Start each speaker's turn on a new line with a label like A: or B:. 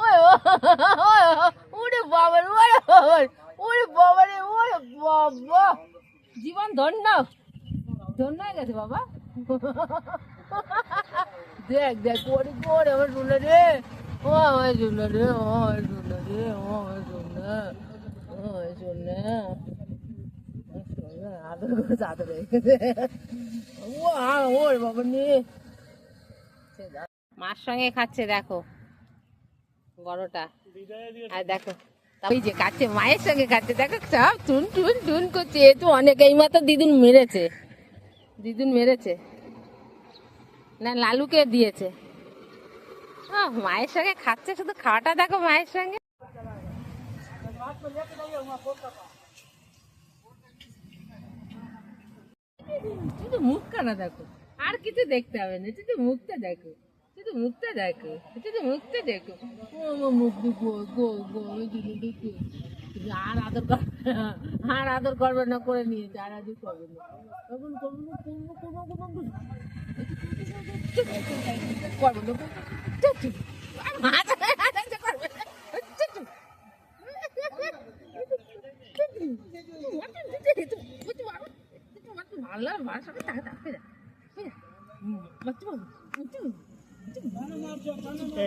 A: ওরে বাবা, ওরে বাবা, ওরে বাবা রে, ওরে বাবা, জীবন ধন্য ধন্য হয়ে গেছে বাবা। দেখ দেখ করে করে আমার শুনে রে, ও আমার শুনে রে, ও আমার শুনে রে, ও আমার শুনে, ও আমার শুনে, আদর করে আদর হয়ে গেছে। ও ওর বাবা নিয়ে মার সঙ্গে খাচ্ছে, দেখো বড়টা, আর দেখো ওই যে খাচ্ছে মায়ের সঙ্গে খাচ্ছে, দেখো সব টুন টুন টুন করছে। এ তো অনেক, এই মাত্র দিদুন মেরেছে, দিদুন মেরেছে না লালুকে দিয়েছে। মায়ের সঙ্গে খাচ্ছে, শুধু খাওয়াটা দেখো মায়ের সঙ্গে। শুধু মুখখানা দেখো, আর কিছু দেখতে হবে না, শুধু মুখটা দেখো, শুধু মুখটা দেখো, শুধু মুখটা দেখো। ও আমার মুখ দেখো, গো গো দেখো। আর আদর করবে না, আর আদর করবে না, করে নিয়েছে, আর আদর করবে না, তখন করবো না, করবো করবো করবো করবো না, আর মাছ করবে না। ভালো মার সঙ্গে টাকা